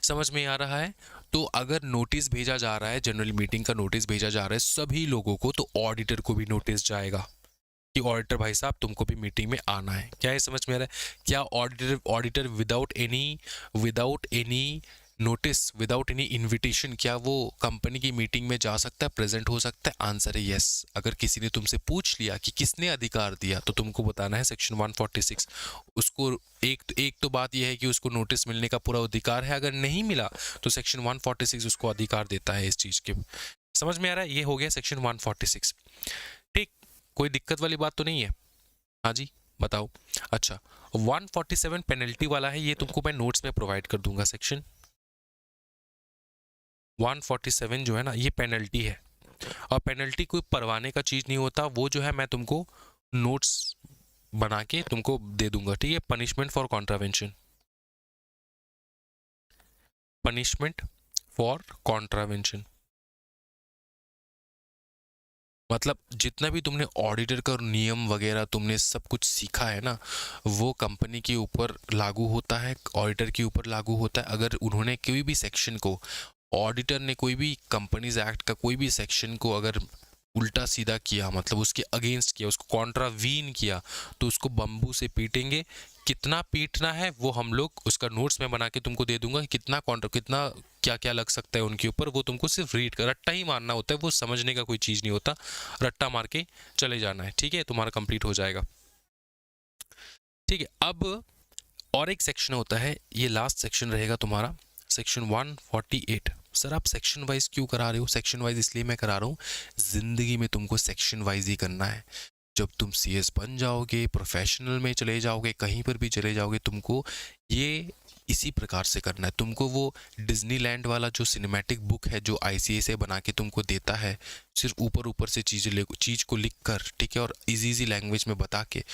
समझ में आ रहा है? तो अगर नोटिस भेजा जा रहा है, जनरल मीटिंग का नोटिस भेजा जा रहा है सभी लोगों को, तो ऑडिटर को भी नोटिस जाएगा कि ऑडिटर भाई साहब तुमको भी मीटिंग में आना है। क्या ये समझ में आ रहा है? क्या auditor without any notice, without any invitation, क्या वो कंपनी की मीटिंग में जा सकता है, प्रेजेंट हो सकता है? आंसर है यस। अगर किसी ने तुमसे पूछ लिया कि किसने अधिकार दिया, तो तुमको बताना है सेक्शन 146। उसको एक तो बात यह है कि उसको नोटिस मिलने का पूरा अधिकार है, अगर नहीं मिला तो सेक्शन 146 उसको अधिकार देता है इस चीज के। समझ में आ रहा है? ये हो गया सेक्शन 146। ठीक, कोई दिक्कत वाली बात तो नहीं है? हाँ जी बताओ। अच्छा, 147 पेनल्टी वाला है, ये तुमको मैं नोट्स में प्रोवाइड कर दूंगा। सेक्शन 147 जो है ना, ये पेनल्टी है, और पेनल्टी कोई परवाने का चीज नहीं होता। वो जो है मैं तुमको नोट्स बना के तुमको दे दूंगा, ठीक है? Punishment for contravention, punishment for contravention मतलब जितना भी तुमने ऑडिटर का नियम वगैरह तुमने सब कुछ सीखा है ना, वो कंपनी के ऊपर लागू होता है, ऑडिटर के ऊपर लागू होता है। अगर उन्होंने कोई भी सेक्शन को, ऑडिटर ने कोई भी कंपनीज एक्ट का कोई भी सेक्शन को अगर उल्टा सीधा किया, मतलब उसके अगेंस्ट किया, उसको कॉन्ट्रावीन किया, तो उसको बम्बू से पीटेंगे। कितना पीटना है वो हम लोग उसका नोट्स में बना के तुमको दे दूंगा, कितना कितना क्या क्या लग सकता है उनके ऊपर, वो तुमको सिर्फ रीड कर, रट्टा ही मारना होता है, वो समझने का कोई चीज़ नहीं होता, रट्टा मार के चले जाना है, ठीक है? तुम्हारा कंप्लीट हो जाएगा, ठीक है? अब और एक सेक्शन होता है, ये लास्ट सेक्शन रहेगा तुम्हारा, सेक्शन 148। सर आप सेक्शन वाइज क्यों करा रहे हो? सेक्शन वाइज इसलिए मैं करा रहा हूँ, जिंदगी में तुमको सेक्शन वाइज ही करना है। जब तुम सीएस बन जाओगे, प्रोफेशनल में चले जाओगे, कहीं पर भी चले जाओगे, तुमको ये इसी प्रकार से करना है। तुमको वो डिज्नीलैंड वाला जो सिनेमैटिक बुक है जो आईसीएसए बना के तुमको देता है, सिर्फ ऊपर से चीज़ को लिख कर, ठीक है, और इजी लैंग्वेज में बता के,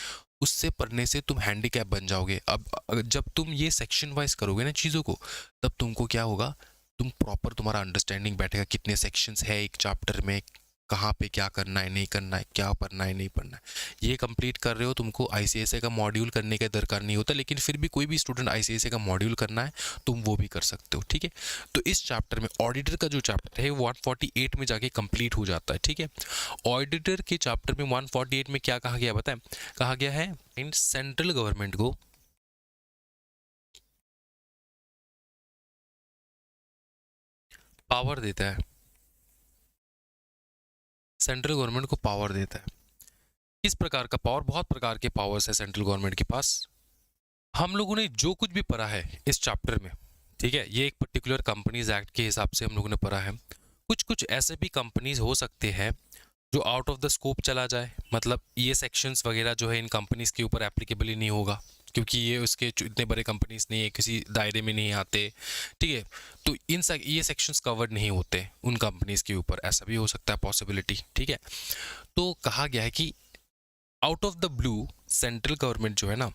उससे पढ़ने से तुम हैंडीकैप बन जाओगे। अब जब तुम ये सेक्शन वाइज करोगे ना चीज़ों को, तब तुमको क्या होगा, तुम प्रॉपर तुम्हारा अंडरस्टैंडिंग बैठेगा, कितने सेक्शंस है एक चैप्टर में, कहाँ पे क्या करना है, नहीं करना है, क्या पढ़ना है, नहीं पढ़ना है। ये कंप्लीट कर रहे हो, तुमको आईसीएसए का मॉड्यूल करने का दरकार नहीं होता, लेकिन फिर भी कोई भी स्टूडेंट आईसीएसए का मॉड्यूल करना है, तुम वो भी कर सकते हो, ठीक है? तो इस चैप्टर में ऑडिटर का जो चैप्टर है वो 148 में जाके कंप्लीट हो जाता है, ठीक है? ऑडिटर के चैप्टर में 148 में क्या कहा गया बताएं? कहा गया है इन सेंट्रल गवर्नमेंट को पावर देता है, सेंट्रल गवर्नमेंट को पावर देता है। किस प्रकार का पावर? बहुत प्रकार के पावर्स है सेंट्रल गवर्नमेंट के पास। हम लोगों ने जो कुछ भी पढ़ा है इस चैप्टर में, ठीक है, ये एक पर्टिकुलर कंपनीज एक्ट के हिसाब से हम लोगों ने पढ़ा है। कुछ ऐसे भी कंपनीज हो सकते हैं जो आउट ऑफ द स्कोप चला जाए, मतलब ये सेक्शंस वगैरह जो है इन कंपनीज के ऊपर एप्लीकेबल ही नहीं होगा, क्योंकि ये उसके इतने बड़े कंपनीज नहीं है, किसी दायरे में नहीं आते, ठीक है? तो ये सेक्शंस कवर्ड नहीं होते उन कंपनीज के ऊपर, ऐसा भी हो सकता है पॉसिबिलिटी, ठीक है? तो कहा गया है कि out of the blue central government जो है ना,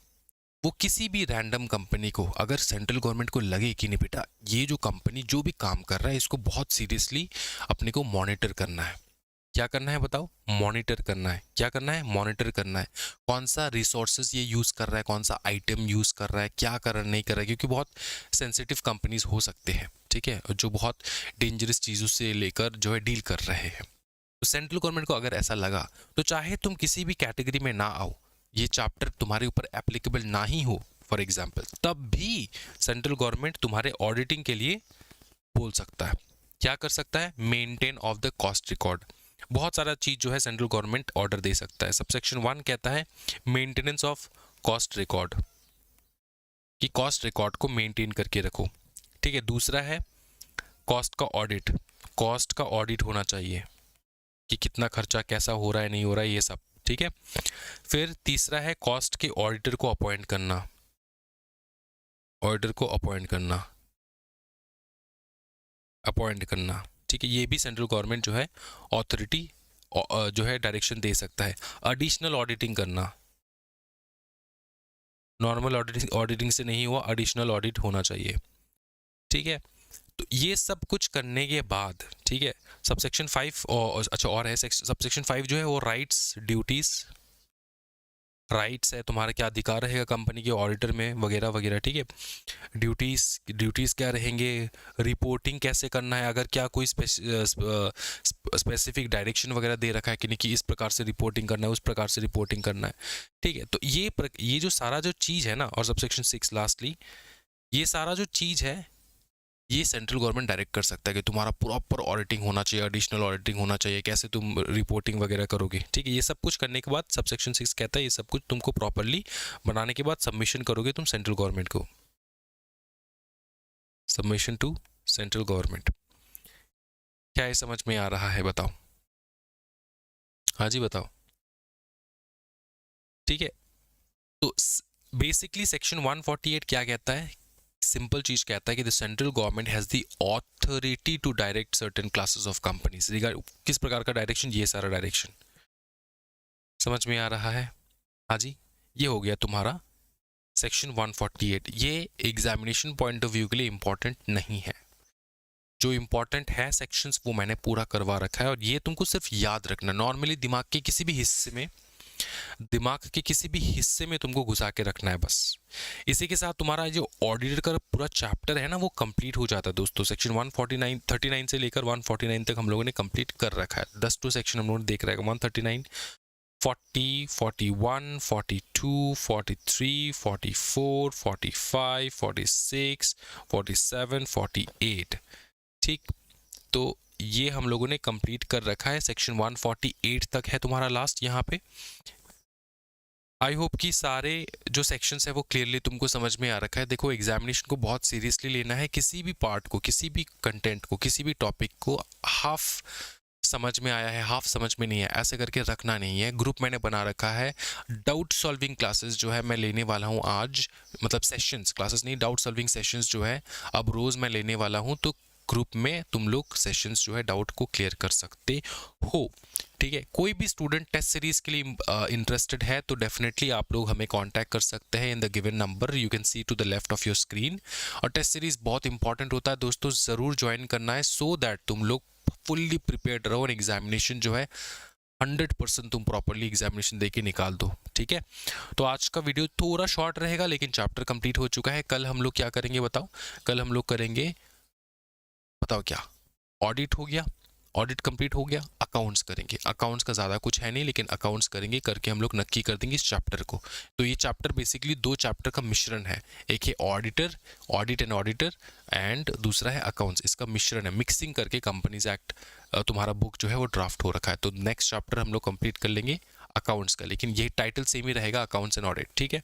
वो किसी भी रैंडम कंपनी को, अगर सेंट्रल गवर्नमेंट को लगे कि नहीं बेटा ये जो कंपनी जो भी काम कर रहा है इसको बहुत सीरियसली अपने को मॉनिटर करना है। क्या करना है बताओ? मॉनिटर करना है। क्या करना है? मॉनिटर करना है। कौन सा रिसोर्सेज ये यूज़ कर रहा है, कौन सा आइटम यूज़ कर रहा है, क्या कर रहा है, नहीं कर रहा है, क्योंकि बहुत सेंसिटिव कंपनीज हो सकते हैं, ठीक है, जो बहुत डेंजरस चीज़ों से लेकर जो है डील कर रहे हैं। तो सेंट्रल गवर्नमेंट को अगर ऐसा लगा, तो चाहे तुम किसी भी कैटेगरी में ना आओ, ये चैप्टर तुम्हारे ऊपर एप्लीकेबल ना ही हो फॉर एग्जाम्पल, तब भी सेंट्रल गवर्नमेंट तुम्हारे ऑडिटिंग के लिए बोल सकता है। क्या कर सकता है? Maintain of the cost record. बहुत सारा चीज जो है सेंट्रल गवर्नमेंट ऑर्डर दे सकता है। सबसेक्शन 1 कहता है मेंटेनेंस ऑफ कॉस्ट रिकॉर्ड, कि कॉस्ट रिकॉर्ड को मेंटेन करके रखो, ठीक है? दूसरा है कॉस्ट का ऑडिट, कॉस्ट का ऑडिट होना चाहिए कि कितना खर्चा कैसा हो रहा है, नहीं हो रहा है, ये सब, ठीक है? फिर तीसरा है कॉस्ट के ऑडिटर को अपॉइंट करना, ऑडिटर को अपॉइंट करना, ठीक है। ये भी सेंट्रल गवर्नमेंट जो है ऑथोरिटी जो है डायरेक्शन दे सकता है। एडिशनल ऑडिटिंग करना, नॉर्मल ऑडिटिंग से नहीं हुआ, एडिशनल ऑडिट होना चाहिए, ठीक है। तो ये सब कुछ करने के बाद, ठीक है, सबसेक्शन 5 और अच्छा और है सबसेक्शन 5 जो है वो राइट्स है तुम्हारा, क्या अधिकार रहेगा कंपनी के ऑडिटर में वगैरह वगैरह, ठीक है। ड्यूटीज़ क्या रहेंगे, रिपोर्टिंग कैसे करना है, अगर क्या कोई स्पेसिफिक डायरेक्शन वगैरह दे रखा है कि नहीं कि इस प्रकार से रिपोर्टिंग करना है, उस प्रकार से रिपोर्टिंग करना है, ठीक है। तो ये जो सारा जो चीज़ है ना, और सबसेक्शन 6 लास्टली, ये सारा जो चीज़ है ये सेंट्रल गवर्नमेंट डायरेक्ट कर सकता है कि तुम्हारा प्रॉपर ऑडिटिंग होना चाहिए, एडिशनल ऑडिटिंग होना चाहिए, कैसे तुम रिपोर्टिंग वगैरह करोगे, ठीक है। ये सब कुछ करने के बाद सबसेक्शन 6 कहता है ये सब कुछ तुमको प्रॉपरली बनाने के बाद सबमिशन करोगे तुम सेंट्रल गवर्नमेंट को, सबमिशन टू सेंट्रल गवर्नमेंट। क्या ये समझ में आ रहा है, बताओ, हाँ जी बताओ, ठीक है। तो बेसिकली सेक्शन 148 क्या कहता है, सिंपल चीज कहता है कि the central government has the authority to direct certain classes of companies. किस प्रकार का डायरेक्शन, ये सारा डायरेक्शन समझ में आ रहा है, हाँ जी। ये हो गया तुम्हारा सेक्शन 148। ये एग्जामिनेशन पॉइंट ऑफ व्यू के लिए इंपॉर्टेंट नहीं है, जो इंपॉर्टेंट है सेक्शंस वो मैंने पूरा करवा रखा है, और ये तुमको सिर्फ याद रखना। नॉर्मली दिमाग के किसी भी हिस्से में तुमको घुसा के रखना है बस। इसी के साथ तुम्हारा जो ऑडिटर का पूरा चैप्टर है ना वो कंप्लीट हो जाता है दोस्तों। सेक्शन 139 से लेकर 149 तक हम लोगों ने कंप्लीट कर रखा है। 10 टू सेक्शन हम लोगों ने देख रखा है। 139, 40, 41, 42, 43, 44, 45, 46, 47, 48, ठीक। तो ये हम लोगों ने कंप्लीट कर रखा है। सेक्शन 148 तक है तुम्हारा लास्ट यहाँ पे। आई होप कि सारे जो सेक्शंस है वो क्लियरली तुमको समझ में आ रखा है। देखो, एग्जामिनेशन को बहुत सीरियसली लेना है। किसी भी पार्ट को, किसी भी कंटेंट को, किसी भी टॉपिक को हाफ समझ में आया है, हाफ समझ में नहीं है, ऐसे करके रखना नहीं है। ग्रुप मैंने बना रखा है। डाउट सॉल्विंग क्लासेस जो है मैं लेने वाला हूँ आज, मतलब सेशंस, क्लासेस नहीं, डाउट सॉल्विंग सेशंस जो है अब रोज़ मैं लेने वाला हूँ। तो ग्रुप में तुम लोग सेशंस जो है डाउट को क्लियर कर सकते हो, ठीक है। कोई भी स्टूडेंट टेस्ट सीरीज के लिए इंटरेस्टेड है तो डेफिनेटली आप लोग हमें कांटेक्ट कर सकते हैं in the given number, you can see to the left of your screen. और टेस्ट सीरीज बहुत इंपॉर्टेंट होता है दोस्तों, ज़रूर ज्वाइन करना है सो दैट तुम लोग फुल्ली प्रिपेयर्ड रहो और एग्जामिनेशन जो है 100% तुम प्रॉपरली एग्जामिनेशन देके निकाल दो, ठीक है। तो आज का वीडियो थोड़ा शॉर्ट रहेगा लेकिन चैप्टर कंप्लीट हो चुका है। कल हम लोग क्या करेंगे बताओ? कल हम लोग करेंगे, बताओ क्या, ऑडिट हो गया, ऑडिट कंप्लीट हो गया, अकाउंट्स करेंगे। अकाउंट्स का ज़्यादा कुछ है नहीं लेकिन अकाउंट्स करेंगे, करके हम लोग नक्की कर देंगे इस चैप्टर को। तो ये चैप्टर बेसिकली 2 चैप्टर का मिश्रण है। एक है ऑडिट एंड ऑडिटर, एंड दूसरा है अकाउंट्स। इसका मिश्रण है, मिक्सिंग करके कंपनीज एक्ट तुम्हारा बुक जो है वो ड्राफ्ट हो रखा है। तो नेक्स्ट चैप्टर हम लोग कंप्लीट कर लेंगे अकाउंट्स का, लेकिन ये टाइटल सेम ही रहेगा, अकाउंट्स एंड ऑडिट, ठीक है।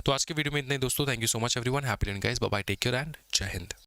तो आज के वीडियो में इतना ही दोस्तों। Thank you so much everyone, happy learning guys, bye bye, take care and जय हिंद।